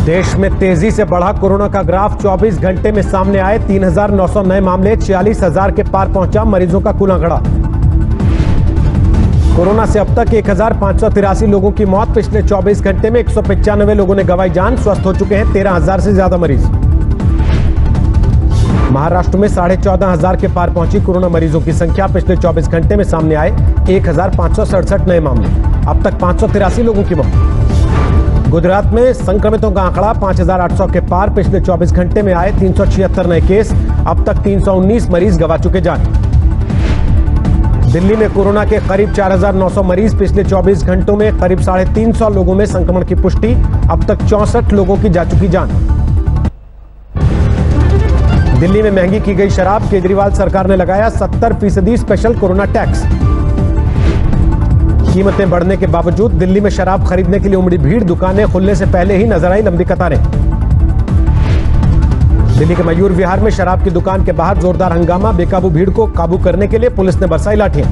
देश में तेजी से बढ़ा कोरोना का ग्राफ। 24 घंटे में सामने आए 3,900 नए मामले। 46,000 के पार पहुंचा मरीजों का कुल आंकड़ा। कोरोना से अब तक 1,583 लोगों की मौत। पिछले 24 घंटे में 195 लोगों ने गंवाई जान। स्वस्थ हो चुके हैं 13,000 से ज्यादा मरीज। महाराष्ट्र में 14,500 के पार पहुंची कोरोना मरीजों की संख्या। पिछले 24 घंटे में सामने आए 1,567 नए मामले। अब तक 583 लोगों की मौत। गुजरात में संक्रमितों का आंकड़ा 5,800 के पार। पिछले 24 घंटे में आए 376 नए केस। अब तक 319 मरीज गंवा चुके जान। दिल्ली में कोरोना के करीब 4,900 मरीज। पिछले 24 घंटों में करीब 350 लोगों में संक्रमण की पुष्टि। अब तक 64 लोगों की जा चुकी जान। दिल्ली में महंगी की गई शराब। केजरीवाल सरकार ने लगाया 70% स्पेशल कोरोना टैक्स। कीमतें बढ़ने के बावजूद दिल्ली में शराब खरीदने के लिए उमड़ी भीड़। दुकानें खुलने से पहले ही नजर आई लंबी कतारें। दिल्ली के मयूर विहार में शराब की दुकान के बाहर जोरदार हंगामा। बेकाबू भीड़ को काबू करने के लिए पुलिस ने बरसाई लाठियां।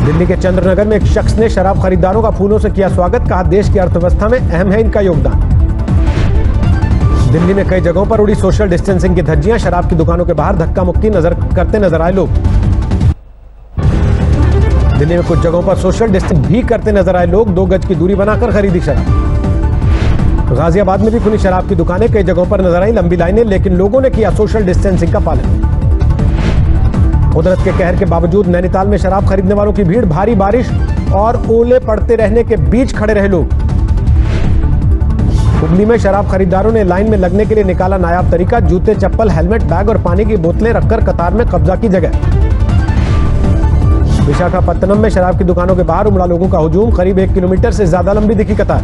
दिल्ली के चंद्रनगर में एक शख्स ने शराब खरीदारों का फूलों से किया स्वागत। कहा देश की अर्थव्यवस्था में अहम है इनका योगदान। दिल्ली में कई जगहों पर उड़ी सोशल डिस्टेंसिंग की धज्जियां। शराब की दुकानों के बाहर धक्का मुक्की करते नजर आए लोग। दिल्ली में कुछ जगहों पर सोशल डिस्टेंस भी करते नजर आए लोग। 2 गज की दूरी बनाकर खरीदी शराब। गाजियाबाद में भी खुली शराब की दुकानें। कई जगहों पर नजर आई लंबी लाइनें, लेकिन लोगों ने किया सोशल डिस्टेंसिंग का पालन। कुदरत के कहर के बावजूद नैनीताल में शराब खरीदने वालों की भीड़। भारी बारिश और ओले पड़ते रहने के बीच खड़े रहे लोग। हुगली में शराब खरीदारों ने लाइन में लगने के लिए निकाला नायाब तरीका। जूते, चप्पल, हेलमेट, बैग और पानी की बोतलें रखकर कतार में कब्जा की जगह। विशाखापत्तनम में शराब की दुकानों के बाहर उमड़ा लोगों का हुजूम। करीब 1 किलोमीटर से ज्यादा लंबी दिखी कतार।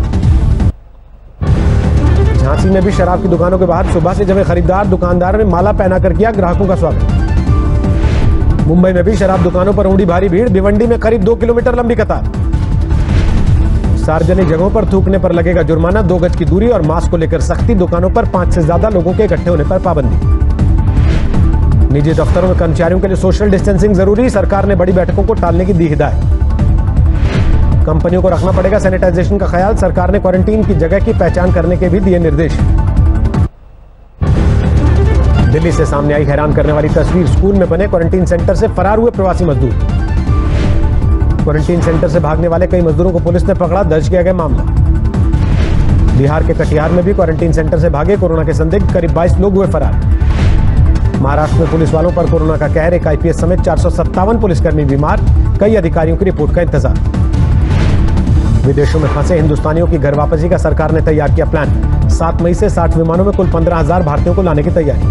झांसी में भी शराब की दुकानों के बाहर सुबह से जमे खरीदार। दुकानदार ने माला पहनाकर किया ग्राहकों का स्वागत। मुंबई में भी शराब दुकानों पर उमड़ी भारी भीड़। भिवंडी में करीब 2 किलोमीटर लंबी कतार। सार्वजनिक जगहों पर थूकने पर लगेगा जुर्माना। 2 गज की दूरी और मास्क को लेकर सख्ती। दुकानों पर 5 से ज्यादा लोगों के इकट्ठे होने पर पाबंदी। निजी दफ्तरों में कर्मचारियों के लिए सोशल डिस्टेंसिंग जरूरी। सरकार ने बड़ी बैठकों को टालने की दी हिदायत। कंपनियों को रखना पड़ेगा सैनिटाइजेशन का ख्याल। सरकार ने क्वारंटीन की जगह की पहचान करने के भी दिए निर्देश। दिल्ली से सामने आई हैरान करने वाली तस्वीर। स्कूल में बने क्वारंटीन सेंटर से फरार हुए प्रवासी मजदूर। क्वारंटीन सेंटर से भागने वाले कई मजदूरों को पुलिस ने पकड़ा। दर्ज किया गया मामला। बिहार के कटिहार में भी क्वारंटीन सेंटर से भागे कोरोना के संदिग्ध करीब 22 लोग हुए फरार। महाराष्ट्र में पुलिस वालों पर कोरोना का कहर। एक आईपीएस समेत 457 पुलिसकर्मी बीमार। कई अधिकारियों की रिपोर्ट का इंतजार। विदेशों में फंसे हिंदुस्तानियों की घर वापसी का सरकार ने तैयार किया प्लान। 7 मई से 60 विमानों में कुल 15,000 भारतीयों को लाने की तैयारी।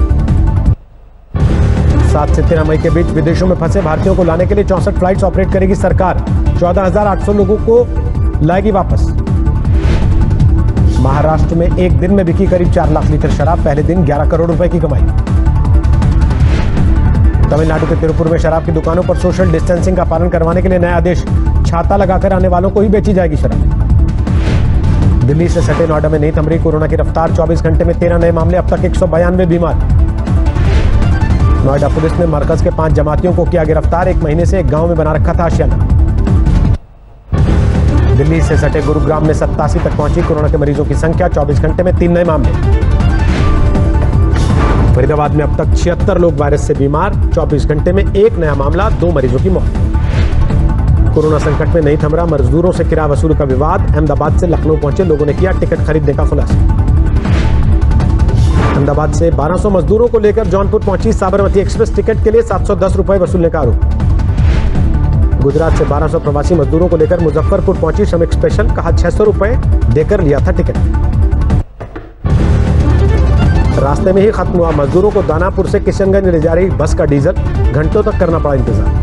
7 से 13 मई के बीच विदेशों में फंसे भारतीयों को लाने के लिए 64 फ्लाइट्स ऑपरेट करेगी सरकार। 14,800 लोगों को लाएगी वापस। महाराष्ट्र में एक दिन में बिकी करीब 4 लाख लीटर शराब। पहले दिन 11 करोड़ रुपए की कमाई। तमिलनाडु के तिरुपुर में शराब की दुकानों पर सोशल डिस्टेंसिंग का पालन करवाने के लिए नया आदेश। छाता लगाकर आने वालों को ही बेची जाएगी शराब। दिल्ली से सटे नोएडा में नहीं थम रही कोरोना की रफ्तार। 24 घंटे में 13 नए मामले। अब तक 192 बीमार। नोएडा पुलिस ने मरकज के 5 जमातियों को किया गिरफ्तार। 1 महीने से एक गांव में बना रखा था आशियाना। दिल्ली से सटे गुरुग्राम में 87 तक पहुंची कोरोना के मरीजों की संख्या। 24 घंटे में 3 नए मामले। फरीदाबाद में अब तक 76 लोग वायरस से बीमार। 24 घंटे में 1 नया मामला। 2 मरीजों की मौत। कोरोना संकट में नहीं थम रहा मजदूरों से किराया वसूल का विवाद। अहमदाबाद से लखनऊ पहुंचे लोगों ने किया टिकट खरीदने का खुलासा। अहमदाबाद से 1200 मजदूरों को लेकर जौनपुर पहुंची साबरमती एक्सप्रेस। टिकट के लिए 710 रुपए वसूलने का आरोप। गुजरात से 1200 प्रवासी मजदूरों को लेकर मुजफ्फरपुर पहुंची श्रमिक स्पेशल। कहा 600 रुपए देकर लिया था टिकट। रास्ते में ही खत्म हुआ मजदूरों को दानापुर से किशनगंज ले जा रही बस का डीजल। घंटों तक करना पड़ा इंतजार।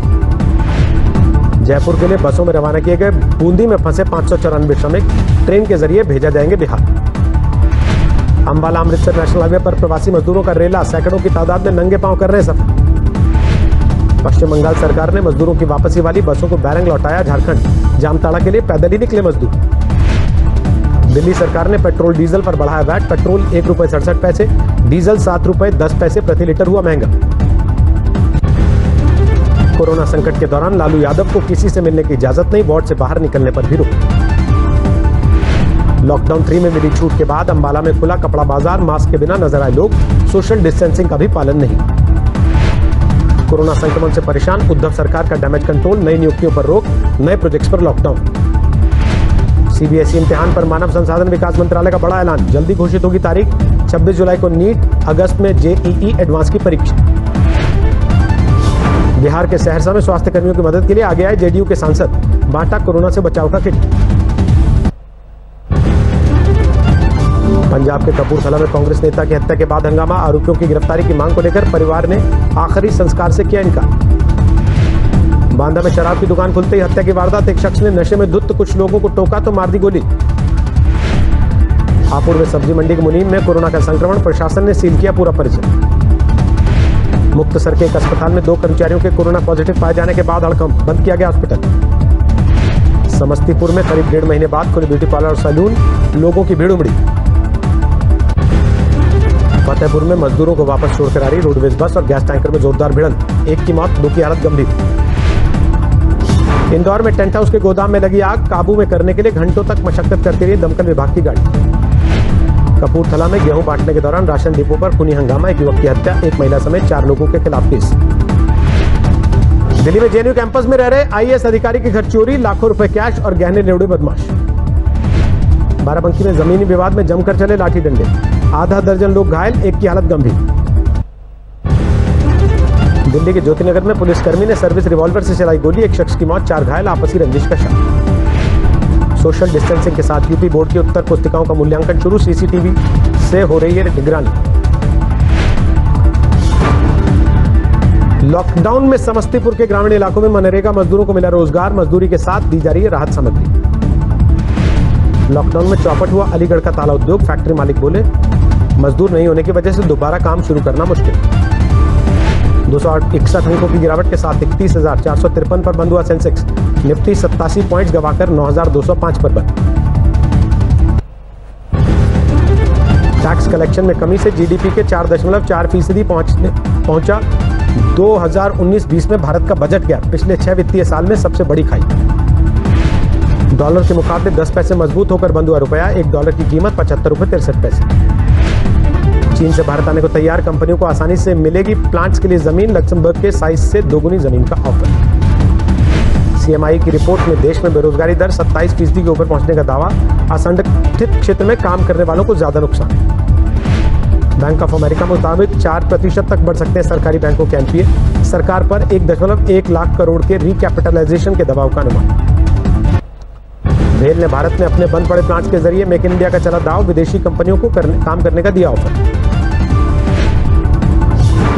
जयपुर के लिए बसों में रवाना किए गए बूंदी में फंसे 594 श्रमिक ट्रेन के जरिए भेजा जाएंगे बिहार। अंबाला अमृतसर नेशनल हाईवे पर प्रवासी मजदूरों का रेला। सैकड़ों की तादाद में नंगे पांव कर रहे सफर। पश्चिम बंगाल सरकार ने मजदूरों की वापसी वाली बसों को बैरंग लौटाया। झारखंड जामताड़ा के लिए पैदल ही निकले मजदूर। दिल्ली सरकार ने पेट्रोल डीजल पर बढ़ाया वैट। पेट्रोल 1 रुपए 67 पैसे, डीजल 7 रुपए 10 पैसे प्रति लीटर हुआ महंगा। कोरोना संकट के दौरान लालू यादव को किसी से मिलने की इजाजत नहीं। वार्ड से बाहर निकलने पर भी रोक। लॉकडाउन 3 में मिली छूट के बाद अंबाला में खुला कपड़ा बाजार, मास्क के बिना नजर आए लोग, सोशल डिस्टेंसिंग का भी पालन नहीं। कोरोना संक्रमण से परेशान उद्धव सरकार का डैमेज कंट्रोल, नई नियुक्तियों पर रोक, नए प्रोजेक्ट्स पर लॉकडाउन। सीबीएसई इम्तिहान पर मानव संसाधन विकास मंत्रालय का बड़ा ऐलान, जल्दी घोषित होगी तारीख, 26 जुलाई को नीट, अगस्त में जेईई एडवांस की परीक्षा। बिहार के सहरसा में स्वास्थ्य कर्मियों की मदद के लिए आगे आए जेडीयू के सांसद, बांटा कोरोना से बचाव का किट। पंजाब के कपूरथला में कांग्रेस नेता की हत्या के बाद हंगामा, आरोपियों की गिरफ्तारी की मांग को लेकर परिवार ने आखिरी संस्कार से किया इनकार। बांदा में शराब की दुकान खुलते ही हत्या की वारदात, एक शख्स ने नशे में धुत कुछ लोगों को टोका तो मार दी गोली। हापुड़ में सब्जी मंडी के मुनीम में कोरोना का संक्रमण, प्रशासन ने सील किया पूरा परिसर। मुक्तसर के एक अस्पताल में 2 कर्मचारियों के कोरोना पॉजिटिव पाए जाने के बाद हड़कंप, बंद किया गया हॉस्पिटल। समस्तीपुर में करीब 1.5 महीने बाद खुले ब्यूटी पार्लर और सैलून, लोगों की भीड़ उमड़ी। फतेहपुर में मजदूरों को वापस छोड़कर आ रही रोडवेज बस और गैस टैंकर में जोरदार भिड़ंत, एक की मौत, 2 की हालत गंभीर। इंदौर में टेंट हाउस के गोदाम में लगी आग, काबू में करने के लिए घंटों तक मशक्कत करती रही दमकल विभाग की गाड़ी। कपूरथला में गेहूं बांटने के दौरान राशन डिपो पर खूनी हंगामा, एक युवक की हत्या, एक महिला समेत 4 लोगों के खिलाफ केस। दिल्ली में जेएनयू कैंपस में रह रहे आईएएस अधिकारी के घर चोरी, लाखों रुपए कैश और गहने ले उड़े बदमाश। बाराबंकी में जमीनी विवाद में जमकर चले लाठी डंडे, आधा दर्जन लोग घायल, एक की हालत गंभीर। दिल्ली के ज्योतिनगर में पुलिसकर्मी ने सर्विस रिवॉल्वर से चलाई गोली, एक शख्स की मौत, 4 घायल, आपसी रंजिश का शक। सोशल डिस्टेंसिंग के साथ यूपी बोर्ड की उत्तर पुस्तिकाओं का मूल्यांकन शुरू, सीसीटीवी से हो रही है निगरानी। लॉकडाउन में समस्तीपुर के ग्रामीण इलाकों में मनरेगा मजदूरों को मिला रोजगार, मजदूरी के साथ दी जा रही है राहत सामग्री। लॉकडाउन में चौपट हुआ अलीगढ़ का ताला उद्योग, फैक्ट्री मालिक बोले मजदूर नहीं होने की वजह से दोबारा काम शुरू करना मुश्किल। 261 अंकों की गिरावट के साथ 31,453 पर बंद हुआ सेंसेक्स, निफ्टी 87 पॉइंट्स गवाकर 9,205 पर बंद। टैक्स कलेक्शन में कमी से जीडीपी के 4.4% पहुंचा 2019-20 में भारत का बजट गैप, पिछले 6 वित्तीय साल में सबसे बड़ी खाई। डॉलर के मुकाबले 10 पैसे मजबूत होकर बंद हुआ रुपया, $1 की कीमत 75 रुपए 63 पैसे। चीन से भारत आने को तैयार कंपनियों को आसानी से मिलेगी प्लांट्स के लिए जमीन, लक्समबर्ग के साइज से दोगुनी जमीन का ऑफर। सीएमआई की रिपोर्ट में देश में बेरोजगारी दर 27% के ऊपर पहुंचने का दावा, असंगठित क्षेत्र में काम करने वालों को ज्यादा नुकसान। बैंक ऑफ अमेरिका मुताबिक 4% तक बढ़ सकते हैं सरकारी बैंकों के एनपीए, सरकार पर 1.1 लाख करोड़ के रिकैपिटलाइजेशन के दबाव का अनुमान। भेल ने भारत में अपने बंद पड़े प्लांट्स के जरिए मेक इन इंडिया का चला दाव, विदेशी कंपनियों को काम करने का दिया ऑफर।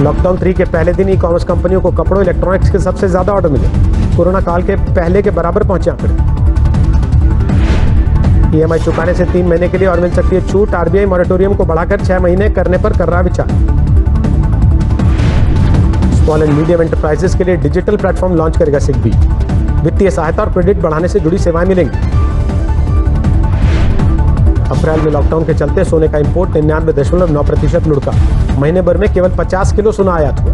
लॉकडाउन 3 के पहले दिन ई कॉमर्स कंपनियों को कपड़ों, इलेक्ट्रॉनिक्स के सबसे ज्यादा ऑर्डर मिले, कोरोना काल के पहले के बराबर पहुंचे आंकड़े। ईएमआई चुकाने से 3 महीने के लिए और मिल सकती है छूट, आरबीआई मॉरेटोरियम को बढ़ाकर 6 महीने करने पर कर रहा विचार। स्मॉल एंड मीडियम एंटरप्राइजेस के लिए डिजिटल प्लेटफॉर्म लॉन्च करेगा सिडबी, वित्तीय सहायता और क्रेडिट बढ़ाने से जुड़ी सेवाएं मिलेंगी। अप्रैल में लॉकडाउन के चलते सोने का इंपोर्ट 99.9% लुढ़का, महीने भर में केवल 50 किलो सोना आयात हुआ।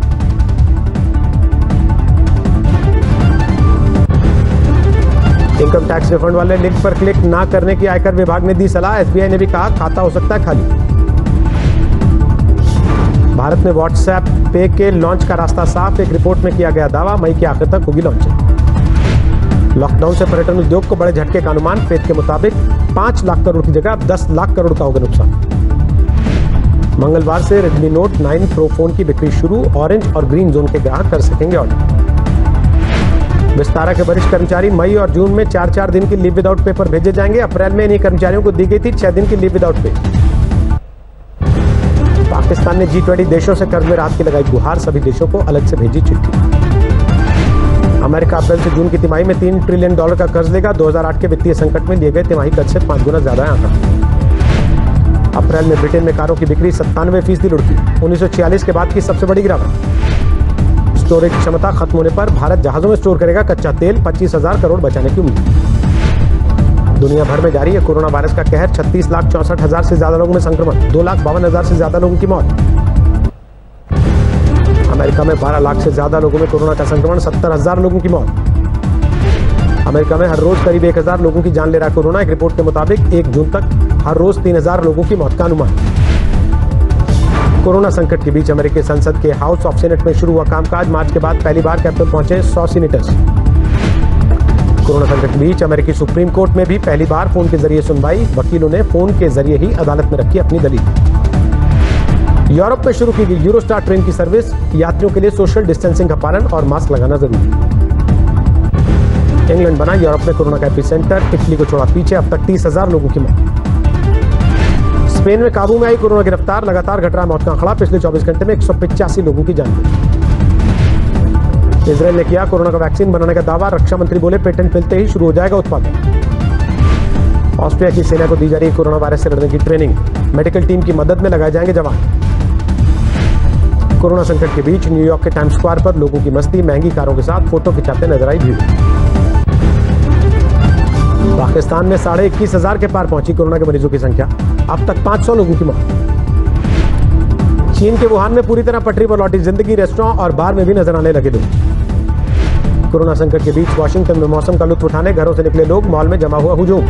इनकम टैक्स रिफंड वाले लिंक पर क्लिक ना करने की आयकर विभाग ने दी सलाह, एसबीआई ने भी कहा खाता हो सकता है खाली। भारत में व्हाट्सएप पे के लॉन्च का रास्ता साफ, एक रिपोर्ट में किया गया दावा, मई के आखिर तक होगी लॉन्चिंग। लॉकडाउन से पर्यटन उद्योग को बड़े झटके का अनुमान, फेद के मुताबिक 5 लाख करोड़ की जगह 10 लाख करोड़ का होगा नुकसान। मंगलवार से रेडमी नोट 9 प्रो फोन की बिक्री शुरू, ऑरेंज और ग्रीन जोन के ग्राहक कर सकेंगे ऑर्डर। विस्तारा के वरिष्ठ कर्मचारी मई और जून में 4-4 दिन की लीव विदाउट पे पर भेजे जाएंगे, अप्रैल में इन्हीं कर्मचारियों को दी गई थी 6 दिन की लीव विदाउट पे। पाकिस्तान ने G20 देशों से कर्ज में राहत की लगाई गुहार, सभी देशों को अलग से भेजी चिट्ठी। अमेरिका अप्रैल से जून की तिमाही में $3 ट्रिलियन का कर्ज लेगा, 2008 के वित्तीय संकट में लिए गए तिमाही कर्ज से 5 गुना ज्यादा है आंकड़ा। अप्रैल में ब्रिटेन में कारों की बिक्री 97% लुढ़की, 1946 के बाद की सबसे बड़ी गिरावट। स्टोरेज क्षमता खत्म होने पर भारत जहाजों में स्टोर करेगा कच्चा तेल, 25,000 करोड़ बचाने की उम्मीद। दुनिया भर में जारी है कोरोना वायरस का कहर, 36,64,000 से ज्यादा लोगों में संक्रमण, 2,52,000 से ज्यादा लोगों की मौत। अमेरिका में 12 लाख से ज्यादा लोगों में कोरोना का संक्रमण, 70,000 लोगों की मौत। अमेरिका में हर रोज करीब 1000 लोगों की जान ले रहा है कोरोना। एक रिपोर्ट के मुताबिक 1 जून तक हर रोज 3000 लोगों की मौत का अनुमान। कोरोना संकट के बीच अमेरिकी संसद के हाउस ऑफ सीनेट में शुरू हुआ कामकाज। मार्च के बाद पहली बार कैपिटल पहुंचे 100 सीनेटर्स। कोरोना संकट के बीच अमेरिकी सुप्रीम कोर्ट में भी पहली बार फोन के जरिए सुनवाई। वकीलों ने फोन के जरिए ही अदालत में रखी अपनी दलील। यूरोप में शुरू की गई यूरोस्टार ट्रेन की सर्विस। यात्रियों के लिए सोशल डिस्टेंसिंग का पालन और मास्क लगाना जरूरी। इंग्लैंड बना यूरोप में कोरोना का एपिसेंटर। इटली को छोड़ा पीछे, अब तक 30,000 लोगों की मौत। स्पेन में काबू में आई कोरोना की रफ्तार। लगातार घट रहा मौत का आंकड़ा। पिछले 24 घंटे में 185 लोगों की जान गई। इजरायल ने किया कोरोना का वैक्सीन बनाने का दावा। रक्षा मंत्री बोले पेटेंट मिलते ही शुरू हो जाएगा उत्पादन। ऑस्ट्रिया की सेना को दी जा रही कोरोना वायरस से लड़ने की ट्रेनिंग। मेडिकल टीम की मदद में लगाए जाएंगे जवान। कोरोना संकट के बीच न्यूयॉर्क के टाइम्स स्क्वायर पर लोगों की मस्ती। महंगी कारों के साथ फोटो खिंचाते नजर आई भीड़। पाकिस्तान में 21,500 के पार पहुंची कोरोना के मरीजों की संख्या। अब तक 500 लोगों की मौत। चीन के वुहान में पूरी तरह पटरी पर लौटी जिंदगी। रेस्टोरेंट और बार में भी नजर आने लगे लोग। कोरोना संकट के बीच वाशिंगटन में मौसम का लुत्फ उठाने घरों से निकले लोग। मॉल में जमा हुआ हुजूम।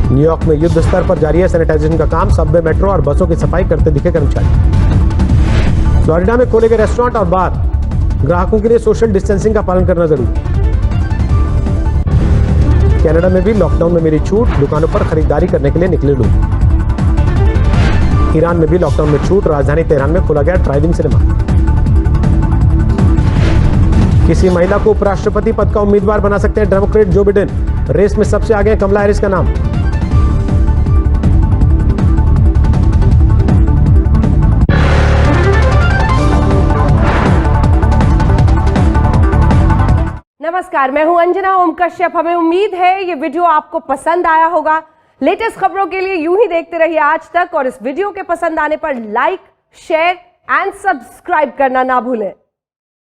न्यूयॉर्क में युद्ध स्तर पर जारी है सैनिटाइजेशन का काम। सबवे, मेट्रो और बसों की सफाई करते दिखे कर्मचारी। फ्लोरिडा में खोले गए रेस्टोरेंट और बार। ग्राहकों के लिए सोशल डिस्टेंसिंग का पालन करना जरूरी। कनाडा में भी लॉकडाउन में मिली छूट। दुकानों पर खरीदारी करने के लिए निकले लोग। ईरान में भी लॉकडाउन में छूट। राजधानी तेहरान में खोला गया ड्राइविंग सिनेमा। किसी महिला को उपराष्ट्रपति पद का उम्मीदवार बना सकते हैं डेमोक्रेट जो बिडेन। रेस में सबसे आगे है कमला हैरिस का नाम। नमस्कार, मैं हूं अंजना ओम कश्यप। हमें उम्मीद है ये वीडियो आपको पसंद आया होगा। लेटेस्ट खबरों के लिए यूं ही देखते रहिए आज तक और इस वीडियो के पसंद आने पर लाइक, शेयर एंड सब्सक्राइब करना ना भूलें।